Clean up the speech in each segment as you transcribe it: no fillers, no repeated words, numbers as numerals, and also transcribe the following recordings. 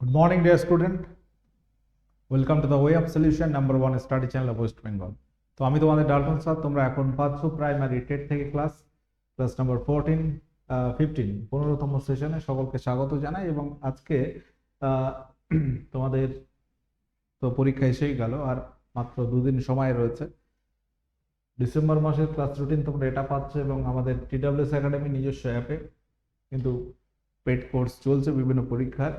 Good morning, dear student. Welcome to the way of solution number 1 study channel of West Bengal. তো আমি তোমাদের Dalton sir, তোমরা এখন পাচ্ছ প্রাইমারি টেট থেকে ক্লাস নাম্বার 14 15 15তম সেশনে সকলকে স্বাগত জানাই। এবং আজকে তোমাদের তো পরীক্ষা এসেই গেল, আর মাত্র দুদিন সময় রয়েছে। ডিসেম্বর মাসের ক্লাস রুটিন তোমরা এটা পাচ্ছ, এবং আমাদের TWS একাডেমি নিজস্ব অ্যাপে কিন্তু পেড কোর্স চলছে বিভিন্ন পরীক্ষার,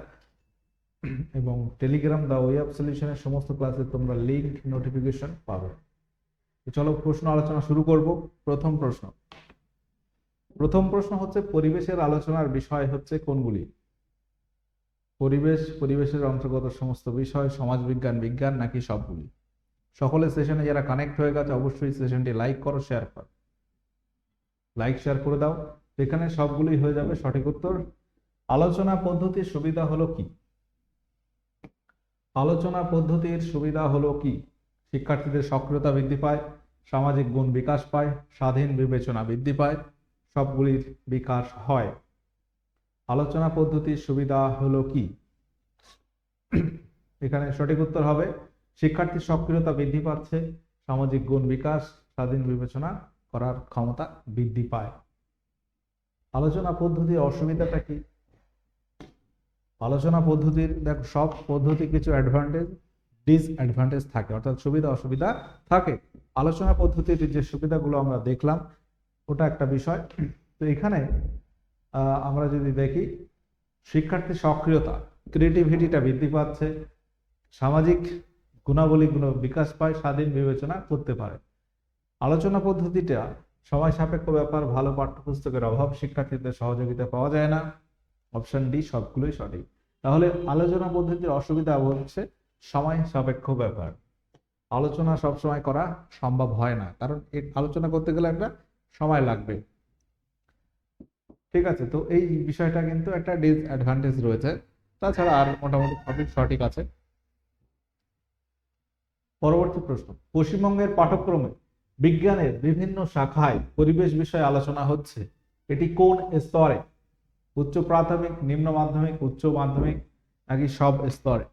এবং টেলিগ্রাম দা ওয়ে অফ সলিউশনের সমস্ত ক্লাসে তোমরা লিংক নোটিফিকেশন পাবে। চলো প্রশ্ন আলোচনা শুরু করব। প্রথম প্রশ্ন হচ্ছে, পরিবেশের আলোচনার বিষয় হচ্ছে কোনগুলি? পরিবেশের অন্তর্গত সমস্ত বিষয়, সমাজবিজ্ঞান, বিজ্ঞান, নাকি সবগুলি? সকলে সেশনে যারা কানেক্ট হয়ে গেছে অবশ্যই সেশনটি লাইক করো, শেয়ার করো, লাইক শেয়ার করে দাও। এখানে সবগুলোই হয়ে যাবে সঠিক উত্তর। আলোচনা পদ্ধতির সুবিধা হলো কি? আলোচনা পদ্ধতির সুবিধা হলো কি? শিক্ষার্থীদের সক্রিয়তা বৃদ্ধি পায়, সামাজিক গুণ বিকাশ পায়, স্বাধীন বিবেচনা বৃদ্ধি পায়, সবগুলির বিকাশ হয়। আলোচনা পদ্ধতির সুবিধা হলো কি? এখানে সঠিক উত্তর হবে শিক্ষার্থীর সক্রিয়তা বৃদ্ধি পাচ্ছে, সামাজিক গুণ বিকাশ, স্বাধীন বিবেচনা করার ক্ষমতা বৃদ্ধি পায়। আলোচনা পদ্ধতির অসুবিধাটা কি? আলোচনা পদ্ধতির দেখো, সব পদ্ধতি কিছু অ্যাডভান্টেজ ডিসঅ্যাডভান্টেজ থাকে, অর্থাৎ সুবিধা অসুবিধা থাকে। আলোচনা পদ্ধতির যে সুবিধাগুলো আমরা দেখলাম ওটা একটা বিষয়। তো এখানে আমরা যদি দেখি, শিক্ষার্থীর সক্রিয়তা, ক্রিয়েটিভিটিটা বৃদ্ধি পাচ্ছে, সামাজিক গুণাবলীগুলো বিকাশ পায়, স্বাধীন বিবেচনা করতে পারে। আলোচনা পদ্ধতিটা সময় সাপেক্ষ ব্যাপার, ভালো পাঠ্যপুস্তকের অভাব, শিক্ষার্থীদের সহযোগিতা পাওয়া যায় না। অপশন ডি সবগুলোই সঠিক। তাহলে আলোচনা পদ্ধতির অসুবিধা হচ্ছে সময় সাপেক্ষ ব্যাপার। আলোচনা সবসময় করা সম্ভব হয় না, কারণ আলোচনা করতে গেলে একটা সময় লাগবে। ঠিক আছে, তো এই বিষয়টা কিন্তু একটা ডিসঅ্যাডভান্টেজ রয়েছে। তাছাড়া আর মোটামুটি সবই সঠিক আছে। পরবর্তী প্রশ্ন, পশ্চিমবঙ্গের পাঠ্যক্রমে বিজ্ঞানের বিভিন্ন শাখায় পরিবেশ বিষয়ে আলোচনা হচ্ছে, এটি কোন স্তরে? উচ্চ প্রাথমিক, নিম্ন মাধ্যমিক, উচ্চ মাধ্যমিক, নাকি সব স্তরে?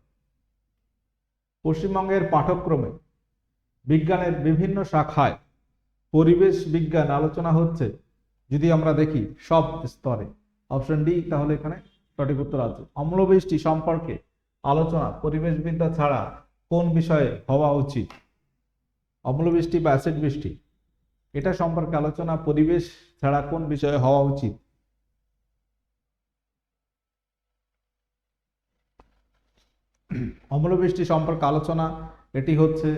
পশ্চিমবঙ্গের পাঠ্যক্রমে বিজ্ঞানের বিভিন্ন শাখায় পরিবেশ বিজ্ঞান আলোচনা হচ্ছে যদি আমরা দেখি সব স্তরে। অপশন ডি তাহলে এখানে সঠিক উত্তর আছে। অম্লবৃষ্টি সম্পর্কে আলোচনা পরিবেশবিদ্যা ছাড়া কোন বিষয়ে হওয়া উচিত? অম্লবৃষ্টি বা অ্যাসিড বৃষ্টি, এটা সম্পর্কে আলোচনা পরিবেশ ছাড়া কোন বিষয়ে হওয়া উচিত? অম্লবৃষ্টি সম্পর্কে আলোচনা এটি হচ্ছে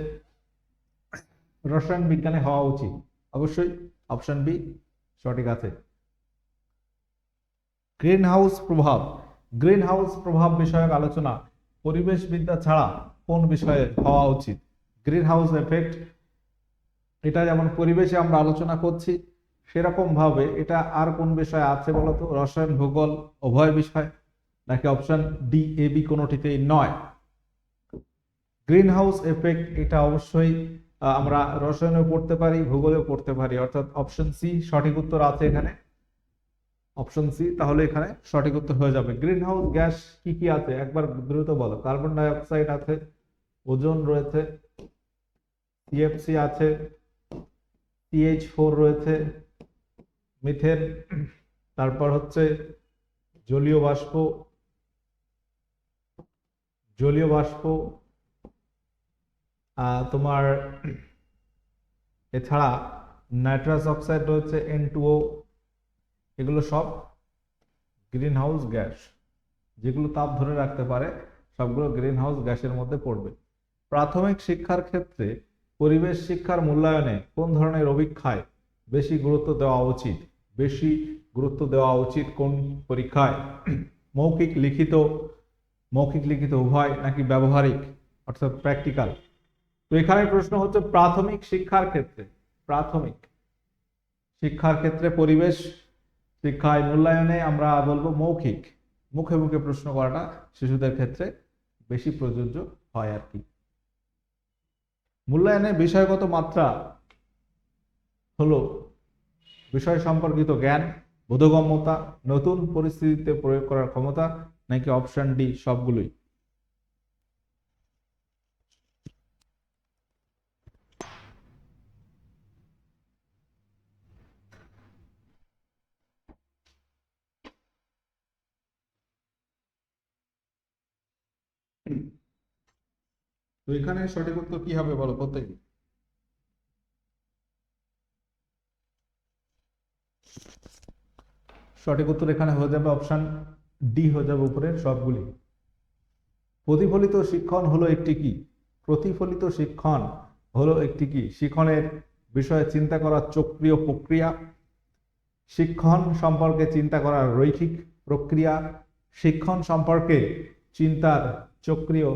রসায়ন বিজ্ঞানে হওয়া উচিত। অবশ্যই অপশন বি সঠিক আছে। গ্রিন হাউস প্রভাব বিষয়ক আলোচনা পরিবেশ বিদ্যা ছাড়া কোন বিষয়ে হওয়া উচিত? গ্রিন হাউস এফেক্ট, এটা যেমন পরিবেশে আমরা আলোচনা করছি, সেরকম ভাবে এটা আর কোন বিষয় আছে বলতো? রসায়ন, ভূগোল, উভয় বিষয়, নাকি অপশন ডি এ বি কোনোটিতেই নয়? গ্রিন হাউস এফেক্ট এটা অবশ্যই আমরা রসায়নেও পড়তে পারি, ভূগোলেও পড়তে পারি, অর্থাৎ অপশন সি সঠিক উত্তর আছে এখানে। অপশন সি তাহলে এখানে সঠিক উত্তর হয়ে যাবে। গ্রিন হাউস গ্যাস কি কি আছে একবার দ্রুত বলো। কার্বন ডাই অক্সাইড আছে, ওজোন রয়েছে, সিএফসি আছে, CH4 রয়েছে, মিথেন, তারপর হচ্ছে জলীয় বাষ্প, তোমার এছাড়া নাইট্রাস অক্সাইড রয়েছে, N2O, এগুলো সব গ্রিন হাউস গ্যাস। যেগুলো তাপ ধরে রাখতে পারে সবগুলো গ্রিন হাউস গ্যাসের মধ্যে পড়বে। প্রাথমিক শিক্ষার ক্ষেত্রে পরিবেশ শিক্ষার মূল্যায়নে কোন ধরনের অভিক্ষায় বেশি গুরুত্ব দেওয়া উচিত কোন পরীক্ষায়? মৌখিক লিখিত উভয়, নাকি ব্যবহারিক অর্থাৎ প্র্যাকটিক্যাল? তো এখানে প্রশ্ন হচ্ছে প্রাথমিক শিক্ষার ক্ষেত্রে পরিবেশ শিক্ষায় মূল্যায়নে আমরা বলবো মৌখিক, মুখে মুখে প্রশ্ন করাটা শিশুদের ক্ষেত্রে বেশি প্রযোজ্য হয় আর কি। মূল্যায়নে বিষয়গত মাত্রা হলো বিষয় সম্পর্কিত জ্ঞান, বোধগম্যতা, নতুন পরিস্থিতিতে প্রয়োগ করার ক্ষমতা, নাকি অপশন ডি সবগুলোই? তো এখানে সঠিক উত্তর কি হবে বলো প্রত্যেক? সঠিক উত্তর এখানে হয়ে যাবে অপশন ডি, হয়ে যাবে উপরের সবগুলি। প্রতিফলিত শিক্ষণ হলো একটি কি? প্রতিফলিত শিক্ষণ হলো একটি কি? শিক্ষণের বিষয়ে চিন্তা করার চক্রীয় প্রক্রিয়া, শিক্ষণ সম্পর্কে চিন্তা করার রৈখিক প্রক্রিয়া, শিক্ষণ সম্পর্কে চিন্তার চক্রীয়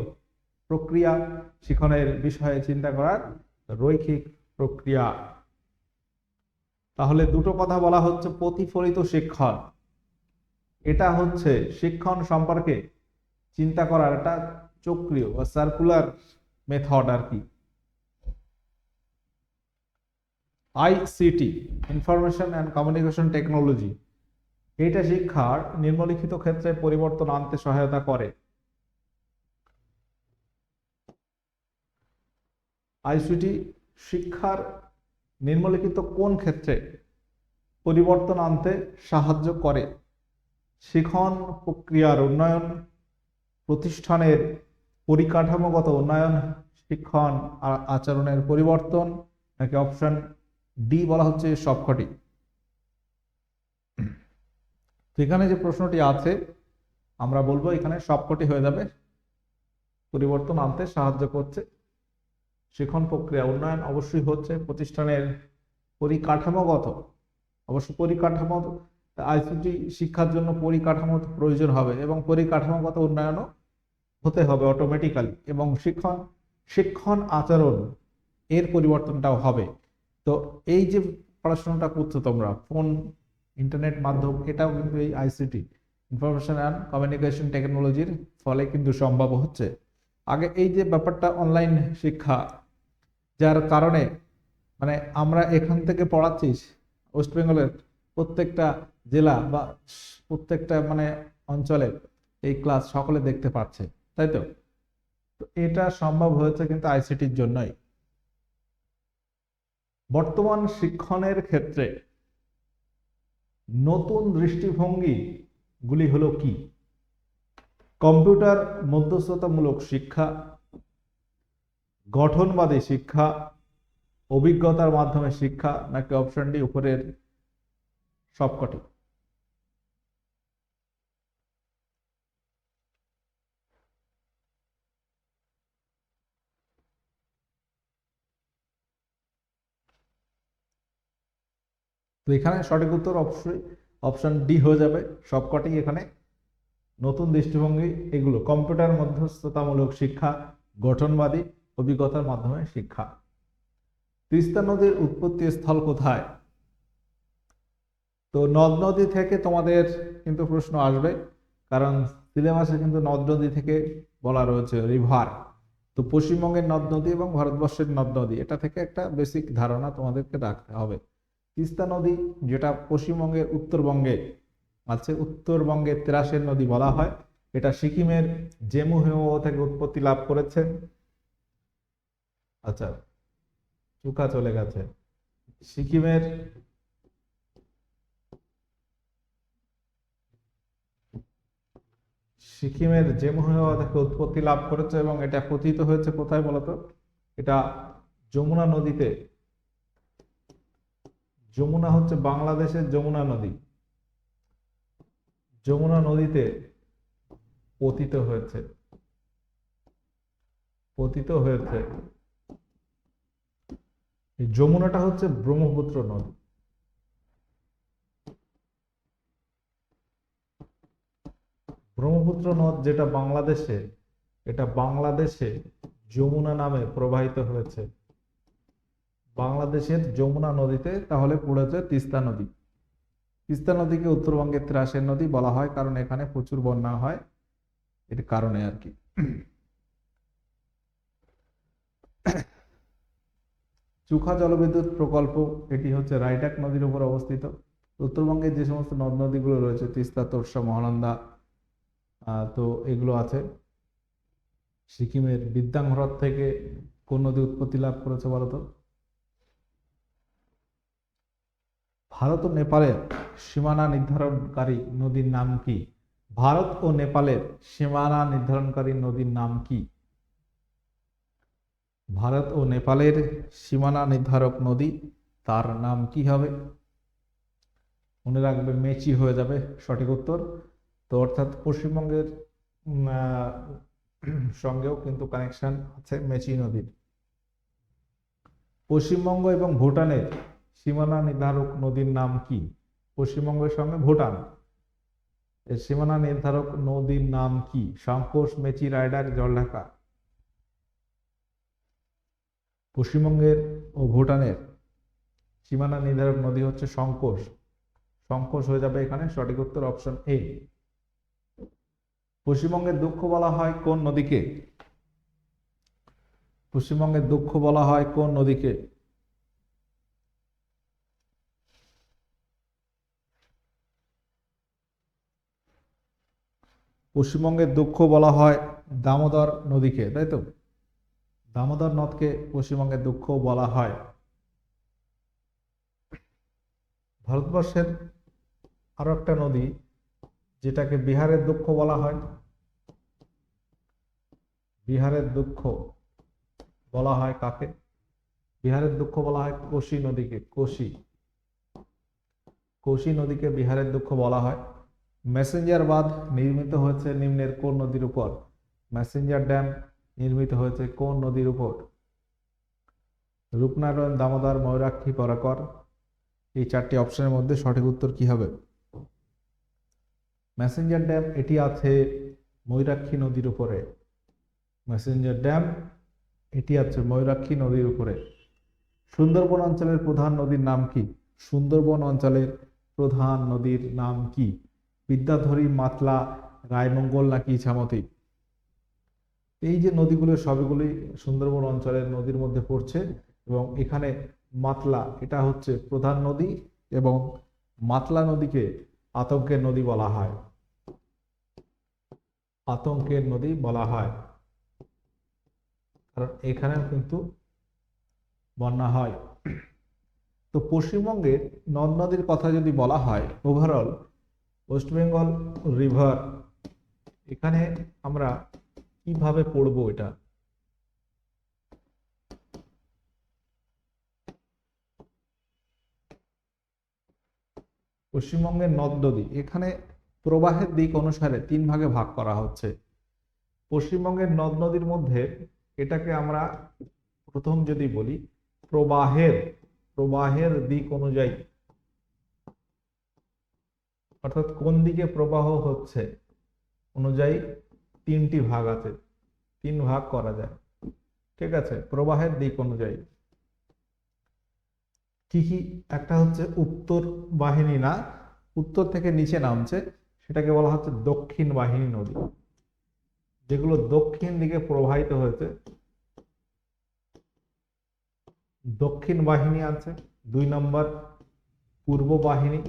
প্রক্রিয়া, শিক্ষণের বিষয়ে চিন্তা করার রৈখিক প্রক্রিয়া। তাহলে দুটো কথা বলা হচ্ছে প্রতিফলিত শিক্ষণ, এটা হচ্ছে শিক্ষণ সম্পর্কে চিন্তা করার একটা চক্রীয় বা সার্কুলার মেথড আর কি। ICT, information and communication technology, এটা শিক্ষার নিম্নলিখিত ক্ষেত্রে পরিবর্তন আনতে সহায়তা করে। আইসিটি শিক্ষার নিম্নলিখিত কোন ক্ষেত্রে পরিবর্তন আনতে সাহায্য করে? শিক্ষণ প্রক্রিয়ার উন্নয়ন, প্রতিষ্ঠানের পরিকাঠামোগত উন্নয়ন, শিক্ষণ আচরণের পরিবর্তন, নাকি অপশন ডি বলা হচ্ছে সবকটি। এখানে যে প্রশ্নটি আছে আমরা বলবো এখানে সবকটি হয়ে যাবে। পরিবর্তন আনতে সাহায্য করছে, শিক্ষণ প্রক্রিয়া উন্নয়ন অবশ্যই হচ্ছে, প্রতিষ্ঠানের পরিকাঠামোগত, অবশ্য পরিকাঠামো, আইসিটি শিক্ষার জন্য পরিকাঠামো প্রয়োজন হবে এবং পরিকাঠামোগত উন্নয়নও হতে হবে অটোমেটিক্যালি, এবং শিক্ষণ আচরণ এর পরিবর্তনটাও হবে। তো এই যে পড়াশোনাটা করছো তোমরা ফোন ইন্টারনেট মাধ্যম, এটাও কিন্তু এই আইসিটি ইনফরমেশন অ্যান্ড কমিউনিকেশন টেকনোলজির ফলে কিন্তু সম্ভব হচ্ছে। আগে এই যে ব্যাপারটা অনলাইন শিক্ষা, যার কারণে মানে আমরা এখান থেকে পড়াচ্ছি ওয়েস্ট বেঙ্গলের প্রত্যেকটা জেলা বা প্রত্যেকটা মানে অঞ্চলে এই ক্লাস সকলে দেখতে পাচ্ছে, তাই তো? এটা সম্ভব হয়েছে কিন্তু আইসিটির জন্যই। বর্তমান শিক্ষণের ক্ষেত্রে নতুন দৃষ্টিভঙ্গি গুলি হলো কি? কম্পিউটার মধ্যস্থতামূলক শিক্ষা, গঠনবাদী শিক্ষা, অভিজ্ঞতার মাধ্যমে শিক্ষা, নাকি অপশন ডি উপরের সবকটি। তো এখানে সঠিক উত্তর অবশ্যই অপশন ডি হয়ে যাবে সবকটি। এখানে নতুন দৃষ্টিভঙ্গি এগুলো কম্পিউটার মধ্যস্থতামূলক শিক্ষা, গঠনবাদী, অভিজ্ঞতার মাধ্যমে শিক্ষা। তিস্তা নদীর উৎপত্তি স্থল কোথায়? তো নদ নদী থেকে তোমাদের কিন্তু প্রশ্ন আসবে, কারণ সিলেবাসে কিন্তু নদ নদী থেকে বলা রয়েছে রিভার। তো পশ্চিমবঙ্গের নদ নদী এবং ভারতবর্ষের নদ নদী, এটা থেকে একটা বেসিক ধারণা তোমাদেরকে রাখতে হবে। তিস্তা নদী যেটা পশ্চিমবঙ্গের উত্তরবঙ্গে আছে, উত্তরবঙ্গের ত্রাসের নদী বলা হয়, এটা সিকিমের জেমুহেও থেকে উৎপত্তি লাভ করেছে। আচ্ছা, চুকা চলে গেছে। সিকিমের জেমুহেও থেকে উৎপত্তি লাভ করেছে এবং এটা পতিত হয়েছে কোথায় বলতো? এটা যমুনা নদীতে। যমুনা হচ্ছে বাংলাদেশের যমুনা নদী, যমুনা নদীতে পতিত হয়েছে, এই যমুনাটা হচ্ছে ব্রহ্মপুত্র নদী। ব্রহ্মপুত্র নদ যেটা বাংলাদেশে, এটা বাংলাদেশে যমুনা নামে প্রবাহিত হয়েছে, বাংলাদেশের যমুনা নদীতে তাহলে পড়েছে তিস্তা নদী। তিস্তা নদীকে উত্তরবঙ্গের ত্রাসের নদী বলা হয় কারণ এখানে প্রচুর বন্যা হয়, এর কারণে আর কি। চুখা জলবিদ্যুৎ প্রকল্প, এটি হচ্ছে রায়টাক নদীর উপর অবস্থিত। উত্তরবঙ্গের যে সমস্ত নদ নদীগুলো রয়েছে তিস্তা, তোর্ষা, মহানন্দা, তো এগুলো আছে। সিকিমের বিদ্যাং হ্রদ থেকে কোন নদী উৎপত্তি লাভ করেছে বলতো? ভারত ও নেপালের সীমানা নির্ধারণকারী নদীর নাম কি? ভারত ও নেপালের সীমানা নির্ধারণকারী নদীর নাম কি? ভারত ও নেপালের সীমানা নির্ধারক নদী, তার নাম কি হবে? মনে রাখবে, মেচি হয়ে যাবে সঠিক উত্তর। তো অর্থাৎ পশ্চিমবঙ্গের সঙ্গেও কিন্তু কানেকশন আছে মেচি নদীর। পশ্চিমবঙ্গ এবং ভুটানের সীমানা নির্ধারক নদীর নাম কি? পশ্চিমবঙ্গের সঙ্গে ভুটান, এর সীমানা নির্ধারক নদীর নাম কি? Sankosh, Messi, rider, Jaldhaka. পশ্চিমবঙ্গের ও ভুটানের সীমানা নির্ধারক নদী হচ্ছে সংকোষ। সংকোষ হয়ে যাবে এখানে সঠিক উত্তর, অপশন এ। পশ্চিমবঙ্গের দুঃখ বলা হয় কোন নদীকে? পশ্চিমবঙ্গের দুঃখ বলা হয় কোন নদীকে? পশ্চিমবঙ্গের দুঃখ বলা হয় দামোদর নদীকে, তাই তো? দামোদর নদকে পশ্চিমবঙ্গের দুঃখ বলা হয়। ভারতবর্ষের আরো একটা নদী যেটাকে বিহারের দুঃখ বলা হয়, বিহারের দুঃখ বলা হয় কাকে? বিহারের দুঃখ বলা হয় কোশি নদীকে। কোশি, কোশি নদীকে বিহারের দুঃখ বলা হয়। মেসেঞ্জার বাঁধ নির্মিত হয়েছে নিম্নের কোন নদীর উপর? মেসেঞ্জার ড্যাম নির্মিত হয়েছে কোন নদীর উপর? রূপনারায়ণ, দামোদর, ময়ূরাক্ষী, বরাকর। এই চারটি অপশনের মধ্যে সঠিক উত্তর কি হবে? মেসেঞ্জার ড্যাম এটি আছে ময়ূরাক্ষী নদীর উপরে। মেসেঞ্জার ড্যাম এটি আছে ময়ূরাক্ষী নদীর উপরে। সুন্দরবন অঞ্চলের প্রধান নদীর নাম কি? সুন্দরবন অঞ্চলের প্রধান নদীর নাম কি? বিদ্যাধরী, মাতলা, রায়মঙ্গল নাকি ইছামতি? এই যে নদীগুলো সবগুলি সুন্দরবন অঞ্চলের নদীর মধ্যে পড়ছে, এবং এখানে মাতলা এটা হচ্ছে প্রধান নদী, এবং মাতলা নদীকে আতঙ্কের নদী বলা হয়। আতঙ্কের নদী বলা হয়, কারণ এখানেও কিন্তু বন্যা হয়। তো পশ্চিমবঙ্গের নদ নদীর কথা যদি বলা হয়, ওভারঅল ওয়েস্ট বেঙ্গল রিভার, এখানে আমরা কিভাবে পড়বো এটা? পশ্চিমবঙ্গের নদ নদী এখানে প্রবাহের দিক অনুসারে তিন ভাগে ভাগ করা হচ্ছে। পশ্চিমবঙ্গের নদ নদীর মধ্যে এটাকে আমরা প্রথম যদি বলি প্রবাহের, প্রবাহের দিক অনুযায়ী, অর্থাৎ কোন দিকে প্রবাহ হচ্ছে অনুযায়ী তিনটি ভাগ আছে, তিন ভাগ করা যায়। ঠিক আছে, প্রবাহের দিক অনুযায়ী কি কি? একটা হচ্ছে উত্তর বাহিনী, না উত্তর থেকে নিচে নামছে, সেটাকে বলা হচ্ছে দক্ষিণ বাহিনী নদী। যেগুলো দক্ষিণ দিকে প্রবাহিত হয়েছে, দক্ষিণ বাহিনী আছে। 2 নম্বর পূর্ব বাহিনী,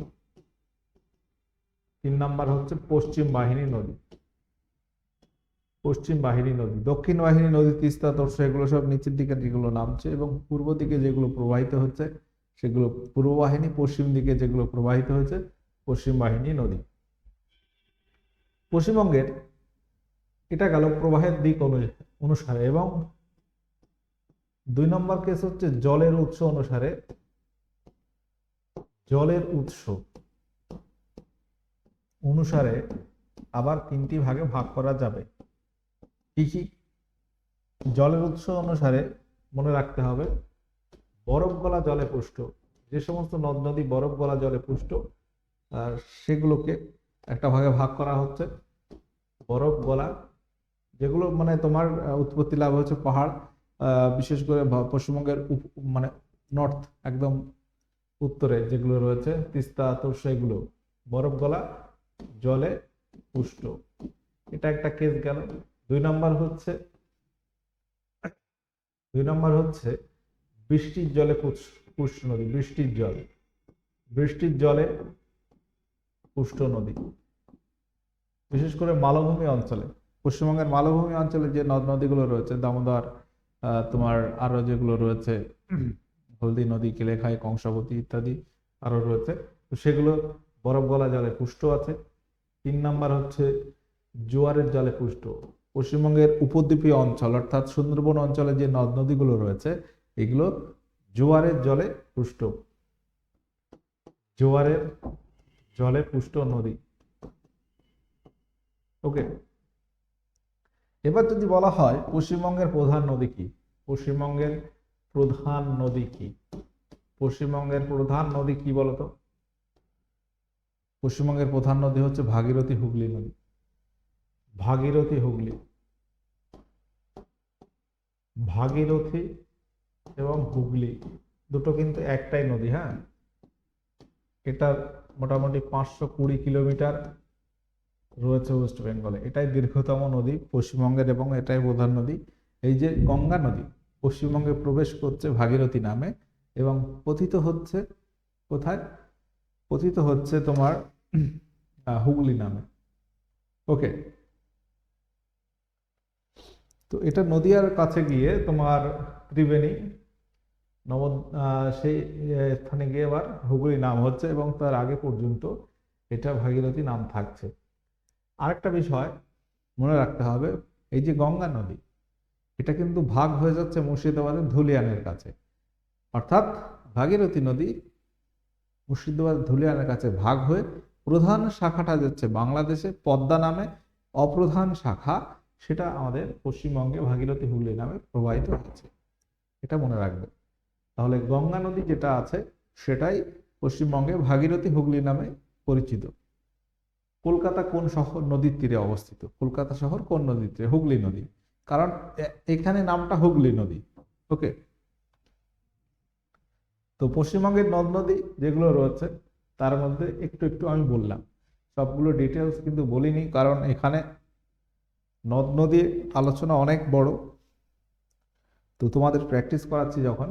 3 নম্বর হচ্ছে পশ্চিম বাহিনী নদী। পশ্চিম বাহিনী নদী, দক্ষিণ বাহিনী নদী, তিস্তা, তোরসা, এগুলো সব নিচের দিকে যেগুলো নামছে, এবং পূর্ব দিকে যেগুলো প্রবাহিত হচ্ছে সেগুলো পূর্ব বাহিনী, পশ্চিম দিকে যেগুলো প্রবাহিত হয়েছে পশ্চিম বাহিনী নদী। পশ্চিমবঙ্গের এটা গেল প্রবাহের দিক অনুসারে, এবং 2 নম্বর কেস হচ্ছে জলের উৎস অনুসারে। জলের উৎস অনুসারে আবার 3টি ভাগে ভাগ করা যাবে। কি কি? জলের উৎস অনুসারে মনে রাখতে হবে বরফ গলা জলে পুষ্ট, যে সমস্ত নদ নদী বরফ গলা জলে পুষ্ট, আর সেগুলোকে একটা ভাগে ভাগ করা হচ্ছে বরফ গলা, যেগুলো মানে তোমার উৎপত্তি লাভ হচ্ছে পাহাড়, বিশেষ করে পশ্চিমবঙ্গের মানে নর্থ একদম উত্তরে যেগুলো রয়েছে তিস্তা, তোরসা, এগুলো বরফ গলা জলে পুষ্ট। এটা একটা কেস গেল। 2 নম্বর হচ্ছে বৃষ্টির জলে পুষ্ট নদী। বৃষ্টির জলে পুষ্ট নদী, বিশেষ করে মালভূমি অঞ্চলে, পশ্চিমবঙ্গের মালভূমি অঞ্চলে যে নদ নদীগুলো রয়েছে, দামোদর, তোমার আরো যেগুলো রয়েছে হলদি নদী, কেলেখাই, কংসাবতী ইত্যাদি আরো রয়েছে, তো সেগুলো বরফ গলা জলে পুষ্ট আছে। 3 নাম্বার হচ্ছে জোয়ারের জলে পুষ্ট। পশ্চিমবঙ্গের উপদ্বীপীয় অঞ্চল অর্থাৎ সুন্দরবন অঞ্চলে যে নদ নদীগুলো রয়েছে এগুলো জোয়ারের জলে পুষ্ট। জোয়ারের জলে পুষ্ট নদী। ওকে, এবার যদি বলা হয় পশ্চিমবঙ্গের প্রধান নদী কি, পশ্চিমবঙ্গের প্রধান নদী কি, পশ্চিমবঙ্গের প্রধান নদী কি বলতো? পশ্চিমবঙ্গের প্রধান নদী হচ্ছে ভাগীরথী হুগলি নদী। ভাগীরথী হুগলি, ভাগীরথী এবং হুগলি দুটো কিন্তু একটাই নদী। হ্যাঁ, এটা মোটামুটি 520 কিলোমিটার রয়েছে ওয়েস্ট বেঙ্গলে। এটাই দীর্ঘতম নদী পশ্চিমবঙ্গের এবং এটাই প্রধান নদী। এই যে গঙ্গা নদী পশ্চিমবঙ্গে প্রবেশ করছে ভাগীরথী নামে এবং পতিত হচ্ছে কোথায়? পতিত হচ্ছে তোমার হুগলি নামে। ওকে, তো এটা নদিয়ার কাছে গিয়ে তোমার ত্রিবেণী নব সেই স্থানে গিয়ে এবার হুগলি নাম হচ্ছে এবং তার আগে পর্যন্ত এটা ভাগীরথী নাম থাকছে। আরেকটা বিষয় মনে রাখতে হবে, এই যে গঙ্গা নদী এটা কিন্তু ভাগ হয়ে যাচ্ছে মুর্শিদাবাদের ধুলিয়ানের কাছে, অর্থাৎ ভাগীরথী নদী মুর্শিদাবাদ ধুলিয়ানের কাছে ভাগ হয়ে প্রধান শাখাটা যাচ্ছে বাংলাদেশে পদ্মা নামে, অপ্রধান শাখা সেটা আমাদের পশ্চিমবঙ্গে ভাগীরথী হুগলি নামে প্রবাহিত হচ্ছে। এটা মনে রাখবে। তাহলে গঙ্গা নদী যেটা আছে সেটাই পশ্চিমবঙ্গে ভাগীরথী হুগলি নামে পরিচিত। কলকাতা কোন শহর নদীর তীরে অবস্থিত? কলকাতা শহর কোন নদীর তীরে? হুগলি নদী, কারণ এখানে নামটা হুগলি নদী। ওকে, তো পশ্চিমবঙ্গের নদ নদী যেগুলো রয়েছে তার মধ্যে একটু একটু আমি বললাম, সবগুলো ডিটেলস কিন্তু বলিনি, কারণ এখানে নদ নদীর আলোচনা অনেক বড়। তো তোমাদের প্র্যাকটিস করাচ্ছি যখন,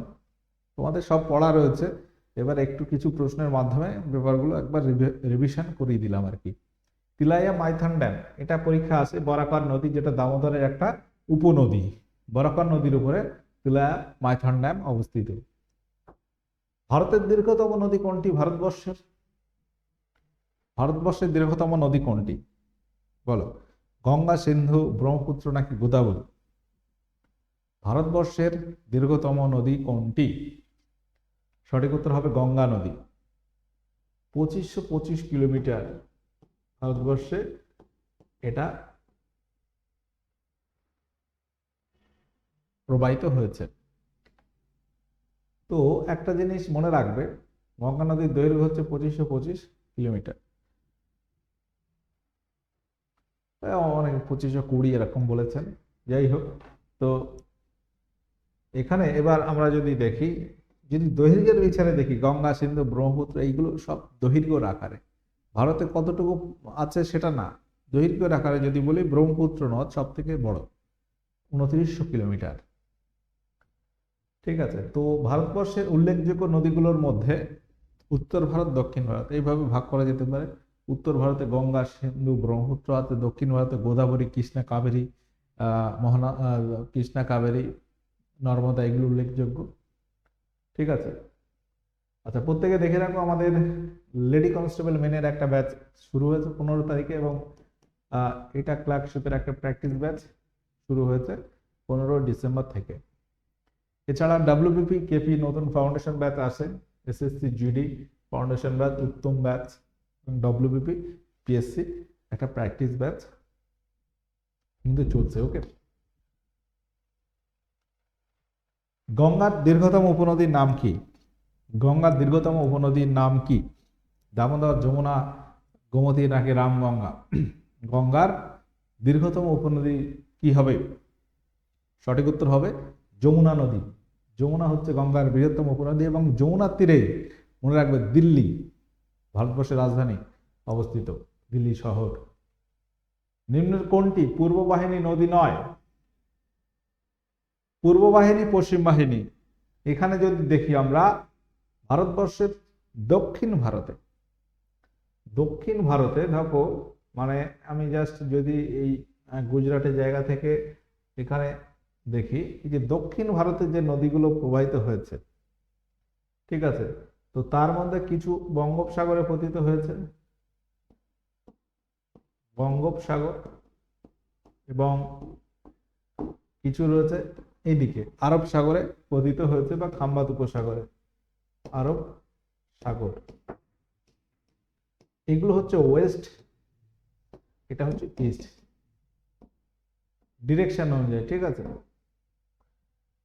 তোমাদের সব পড়া রয়েছে, এবার একটু কিছু প্রশ্নের মাধ্যমে ব্যাপারগুলো একবার রিভিশন করিয়ে দিলাম আর কি। তিলাইয়া মাইথন ড্যাম, এটা পরীক্ষা আছে। বরাকর নদী যেটা দামোদরের একটা উপনদী, বরাকর নদীর উপরে তিলাইয়া মাইথন ড্যাম অবস্থিত। ভারতের দীর্ঘতম নদী কোনটি? ভারতবর্ষের ভারতবর্ষের দীর্ঘতম নদী কোনটি বলো? গঙ্গা, সিন্ধু, ব্রহ্মপুত্র নাকি গোদাবরী? ভারতবর্ষের দীর্ঘতম নদী কোনটি? সঠিক উত্তর হবে গঙ্গা নদী। 2525 কিলোমিটার ভারতবর্ষে এটা প্রবাহিত হয়েছে। তো একটা জিনিস মনে রাখবে, গঙ্গা নদীর দৈর্ঘ্য হচ্ছে 2525 কিলোমিটার, অনেক 2520 এরকম বলেছেন, যাই হোক। তো এখানে এবার আমরা যদি দেখি, যদি দৈর্ঘ্যের বিচারে দেখি, গঙ্গা, সিন্ধু, ব্রহ্মপুত্র এইগুলো সব দৈর্ঘ্যের আকারে। ভারতে কতটুকু আছে সেটা না, দৈর্ঘ্যের আকারে যদি বলি ব্রহ্মপুত্র নদ সব থেকে বড়, 2900 কিলোমিটার। ঠিক আছে, তো ভারতবর্ষের উল্লেখযোগ্য নদীগুলোর মধ্যে উত্তর ভারত, দক্ষিণ ভারত এইভাবে ভাগ করা যেতে পারে। উত্তর ভারতে গঙ্গা, সিন্ধু, ব্রহ্মপুত্র আছে। দক্ষিণ ভারতে গোদাবরী, কৃষ্ণা, কাবেরী, মোহনা, কৃষ্ণা, কাবেরী, নর্মদা এগুলো উল্লেখযোগ্য। ঠিক আছে, আচ্ছা প্রত্যেকে দেখে রাখো, আমাদের লেডি কনস্টেবল মেনের একটা ব্যাচ শুরু হয়েছে 15 তারিখে এবং এটা ক্লার্কশিপের একটা প্র্যাকটিস ব্যাচ শুরু হয়েছে 15 ডিসেম্বর থেকে। এছাড়া ডাব্লিউবিপি কেপি নতুন ফাউন্ডেশন ব্যাচ আছে, এসএসসি জিডি ফাউন্ডেশন ব্যাচ উত্তম ব্যাচ, ডাব্লিউবিপি পিএসসি একটা প্র্যাকটিস ব্যাচ কিন্তু চলছে। ওকে, গঙ্গার দীর্ঘতম উপনদীর নাম কি? গঙ্গার দীর্ঘতম উপনদীর নাম কি? দামোদর, যমুনা, গোমতী নাকি রামগঙ্গা? গঙ্গার দীর্ঘতম উপনদী কি হবে? সঠিক উত্তর হবে যমুনা নদী। যমুনা হচ্ছে গঙ্গার বৃহত্তম উপনদী এবং যমুনার তীরে মনে রাখবে দিল্লি, ভারতবর্ষের রাজধানী অবস্থিত, দিল্লি শহর। নিম্নের কোনটি পূর্ব বাহিনী নদী নয়? পূর্ব বাহিনী, পশ্চিম বাহিনী। এখানে যদি দেখি আমরা ভারতবর্ষের দক্ষিণ ভারতে দেখো, মানে আমি জাস্ট যদি এই গুজরাটের জায়গা থেকে এখানে দেখি, এই যে দক্ষিণ ভারতে যে নদীগুলো প্রবাহিত হয়েছে, ঠিক আছে, তো তার মধ্যে কিছু বঙ্গোপসাগরে পতিত হয়েছে, বঙ্গোপসাগর এবং কিছু রয়েছে এইদিকে আরব সাগরে পতিত হয়েছে বা খাম্বাত উপসাগরে, আরব সাগর। এগুলো হচ্ছে ওয়েস্ট, এটা হচ্ছে ইস্ট, ডিরেকশন অনুযায়ী, ঠিক আছে।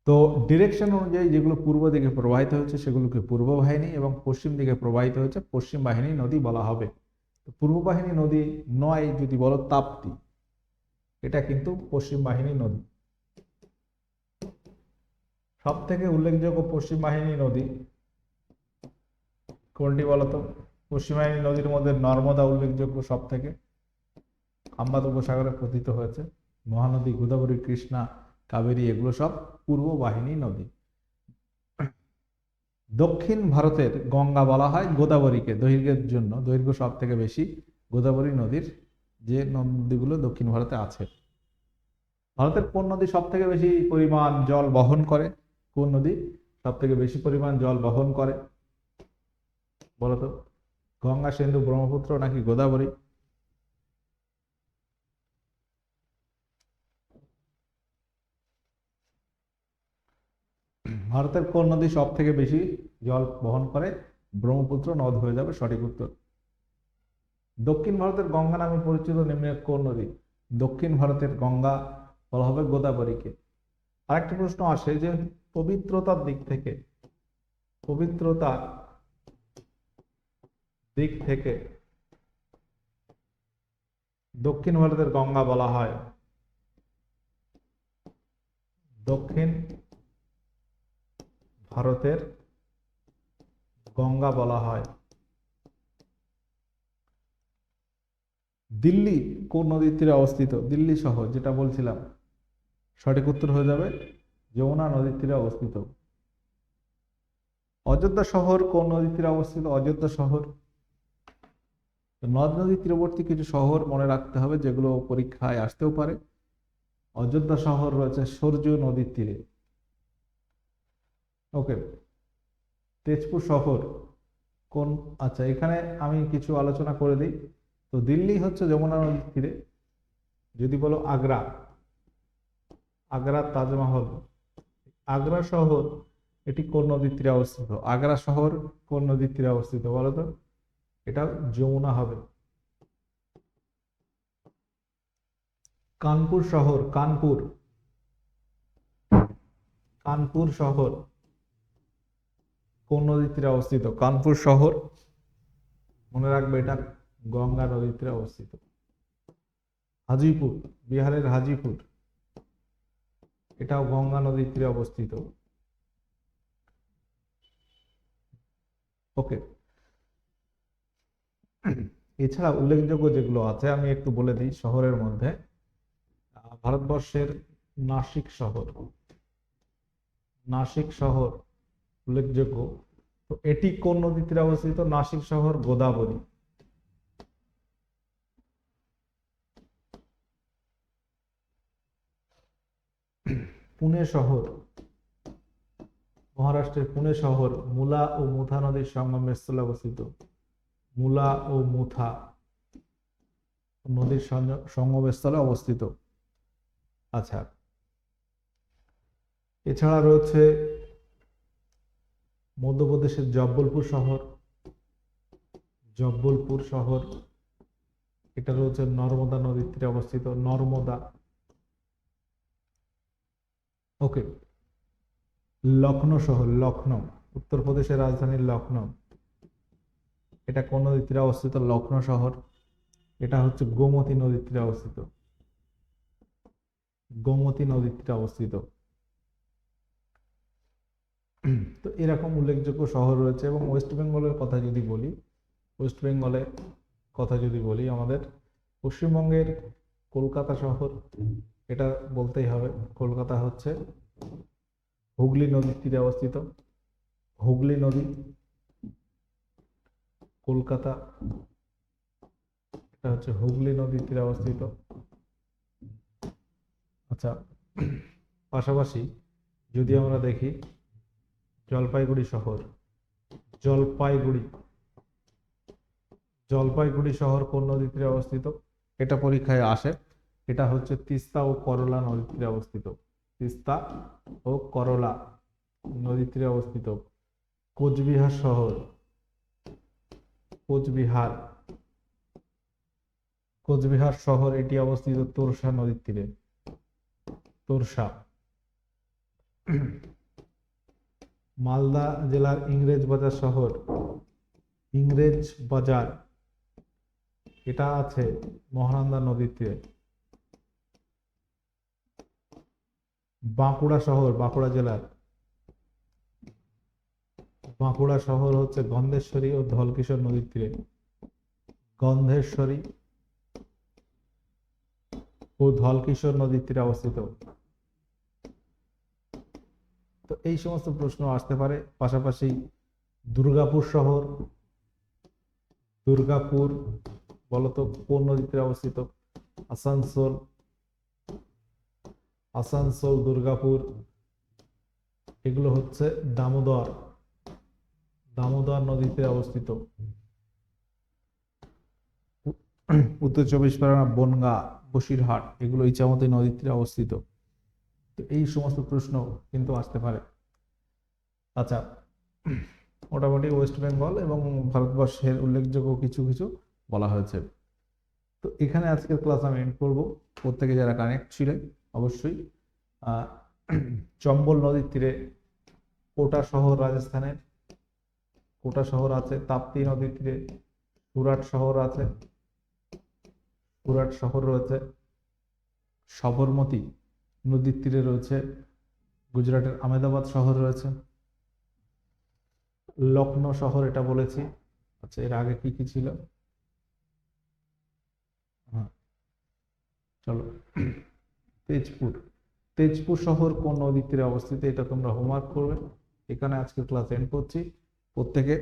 তো ডিরেকশন অনুযায়ী যেগুলো পূর্ব দিকে প্রবাহিত হচ্ছে সেগুলোকে পূর্ব বাহিনী এবং পশ্চিম দিকে প্রবাহিত হচ্ছে পশ্চিম বাহিনী নদী বলা হবে। পূর্ব বাহিনী নদী নয় যদি বলো তাপ্তি, এটা কিন্তু পশ্চিম বাহিনী নদী। সব থেকে উল্লেখযোগ্য পশ্চিম বাহিনী নদী কোনটি বলতো? পশ্চিম বাহিনী নদীর মধ্যে নর্মদা উল্লেখযোগ্য সব থেকে, খাম্বাত উপসাগরে পতিত হয়েছে। মহানদী গোদাবরী, কৃষ্ণা, কাবেরী এগুলো সব পূর্ব বাহিনী নদী। দক্ষিণ ভারতের গঙ্গা বলা হয় গোদাবরীকে, দৈর্ঘ্যের জন্য, দৈর্ঘ্য সব থেকে বেশি গোদাবরী নদীর যে নদীগুলো দক্ষিণ ভারতে আছে। ভারতের কোন নদী সব থেকে বেশি পরিমাণ জল বহন করে? কোন নদী সব থেকে বেশি পরিমাণ জল বহন করে বলতো? গঙ্গা, সিন্ধু, ব্রহ্মপুত্র নাকি গোদাবরী? ভারতের কোন নদী সব থেকে বেশি জল বহন করে? ব্রহ্মপুত্র নদ হয়ে যাবে সঠিক উত্তর। দক্ষিণ ভারতের গঙ্গা নামে পরিচিত নিম্নের কোন নদী? দক্ষিণ ভারতের গঙ্গা বলা হবে গোদাবরীকে। আরেকটা প্রশ্ন আসে যে পবিত্রতার দিক থেকে, পবিত্রতার দিক থেকে দক্ষিণ ভারতের গঙ্গা বলা হয়, দক্ষিণ ভারতের গঙ্গা বলা হয়। দিল্লি কোন নদীর তীরে অবস্থিত? দিল্লি শহর যেটা বলছিলাম, সঠিক উত্তর হয়ে যাবে যমুনা নদীর তীরে অবস্থিত। অযোধ্যা শহর কোন নদীর তীরে অবস্থিত? অযোধ্যা শহর, নদ নদীর তীরবর্তী কিছু শহর মনে রাখতে হবে যেগুলো পরীক্ষায় আসতেও পারে। অযোধ্যা শহর রয়েছে সরজু নদীর তীরে। ওকে, তেজপুর শহর কোন, আচ্ছা এখানে আমি কিছু আলোচনা করে দিই। তো দিল্লি হচ্ছে যমুনা নদীর তীরে। যদি বলো আগ্রা, আগ্রার তাজমহল, আগ্রা শহর এটি কোন নদীর তীরে অবস্থিত? আগ্রা শহর কোন নদীর তীরে অবস্থিত বলো তো? এটা যমুনা হবে। কানপুর শহর, কানপুর, কানপুর শহর কোন নদীর তীরে অবস্থিত? কানপুর শহর মনে রাখবে এটা গঙ্গা নদীর তীরে অবস্থিত। হাজিপুর, বিহারের হাজিপুর, এটাও গঙ্গা নদীর তীরে অবস্থিত। ওকে, এছাড়া উল্লেখযোগ্য যেগুলো আছে আমি একটু বলে দিই শহরের মধ্যে। ভারতবর্ষের নাসিক শহর, নাসিক শহর উল্লেখযোগ্য। তো এটি কোন নদীর তীরে অবস্থিত? নাসিক শহর গোদাবরী। পুনে শহর, মহারাষ্ট্রের পুনে শহর মুলা ও মুথা নদীর সঙ্গমের স্থলে অবস্থিত। মুলা ও মুথা নদীর সঙ্গমস্থলে অবস্থিত। আচ্ছা, এছাড়া রয়েছে মধ্যপ্রদেশের জব্বলপুর শহর, জব্বলপুর শহর এটা রয়েছে নর্মদা নদীর তীরে অবস্থিত, নর্মদা। ওকে, লখনৌ শহর, লখনৌ উত্তরপ্রদেশের রাজধানী লখনৌ, এটা কোন নদীর তীরে অবস্থিত? লখনৌ শহর এটা হচ্ছে গোমতী নদীর তীরে অবস্থিত, গোমতী নদীর তীরে অবস্থিত। তো এরকম উল্লেখযোগ্য শহর রয়েছে। এবং ওয়েস্ট বেঙ্গলের কথা যদি বলি, ওয়েস্ট বেঙ্গলের কথা যদি বলি, আমাদের পশ্চিমবঙ্গের কলকাতা শহর এটা বলতেই হবে। কলকাতা হচ্ছে হুগলি নদীর তীরে অবস্থিত, হুগলি নদী, কলকাতা এটা হচ্ছে হুগলি নদীর তীরে অবস্থিত। আচ্ছা, পাশাপাশি যদি আমরা দেখি জলপাইগুড়ি শহর, জলপাইগুড়ি, জলপাইগুড়ি শহর কোন নদীর তীরে অবস্থিত? এটা পরীক্ষায় আসে। এটা হচ্ছে তিস্তা ও করলা নদীর তীরে অবস্থিত। তিস্তা ও করলা নদীর তীরে অবস্থিত কোচবিহার শহর। কোচবিহার কোচবিহার শহর এটি অবস্থিত তোরসা নদীর তীরে। তোরসা। মালদা জেলার ইংরেজবাজার শহর। ইংরেজ বাজার এটা আছে মহানন্দা নদীর তীরে। বাঁকুড়া শহর, বাঁকুড়া জেলার বাঁকুড়া শহর হচ্ছে গন্ধেশ্বরী ও ধলকিশোর নদীর তীরে। গন্ধেশ্বরী ও ধলকিশোর নদীর তীরে অবস্থিত। তো এই সমস্ত প্রশ্ন আসতে পারে। পাশাপাশি দুর্গাপুর শহর, দুর্গাপুর বলতো কোন নদীর তীরে অবস্থিত? আসানসোল, আসানসোল দুর্গাপুর এগুলো হচ্ছে দামোদর, দামোদর নদীর তীরে অবস্থিত। উত্তর চব্বিশ পরগনা বনগাঁ, বসিরহাট এগুলো ইছামতি নদীর তীরে অবস্থিত। তো এই সমস্ত প্রশ্ন কিন্তু আসতে পারে। আচ্ছা, মোটামুটি ওয়েস্ট বেঙ্গল এবং ভারতবর্ষের উল্লেখযোগ্য কিছু কিছু বলা হয়েছে। তো এখানে আজকের ক্লাস আমি এন্ড করবো। প্রত্যেকে যারা কানেক্ট ছিলেন অবশ্যই চম্বল নদীর তীরে কোটা শহর রাজস্থানের, কোটা শহর আছে। তাপ্তি নদীর তীরে সুরাট শহর আছে, সুরাট শহর রয়েছে। সবরমতী নদীর তীরে রয়েছে গুজরাটের আহমেদাবাদ শহর রয়েছে। লখনৌ শহর এটা বলেছি। আচ্ছা, এর আগে কি কি ছিল? চলো, তেজপুর, তেজপুর শহর কোন নদীর তীরে অবস্থিত? এটা তোমরা হোমওয়ার্ক করবে। এখানে আজকে ক্লাস এন্ড করছি। প্রত্যেকে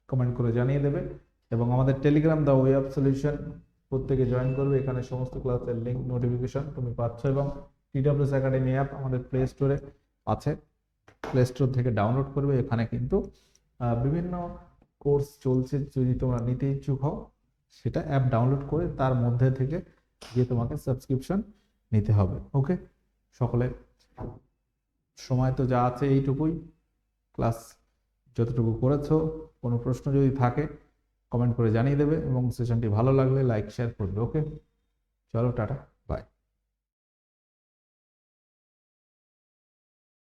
কমেন্ট করে জানিয়ে দেবে এবং আমাদের Telegram the way of solution প্রত্যেকে জয়েন করবে। এখানে সমস্ত ক্লাসের লিংক, নোটিফিকেশন তুমি পাচ্ছ এবং TWS একাডেমি অ্যাপ আমাদের প্লে স্টোরে আছে। প্লে স্টোর থেকে ডাউনলোড করবে। এখানে কিন্তু বিভিন্ন কোর্স চলছে। যদি তোমরা নিতে ইচ্ছুক হও সেটা অ্যাপ ডাউনলোড করে তার মধ্যে থেকে গিয়ে তোমাকে সাবস্ক্রিপশন নিতে হবে। ওকে, সকলে সময় তো যা আছে এইটুকুই। ক্লাস যতটুকু করেছো, কোনো প্রশ্ন যদি থাকে কমেন্ট করে জানিয়ে দেবে এবং সেশনটি ভালো লাগলে লাইক শেয়ার করবে। ওকে, চলো টাটা।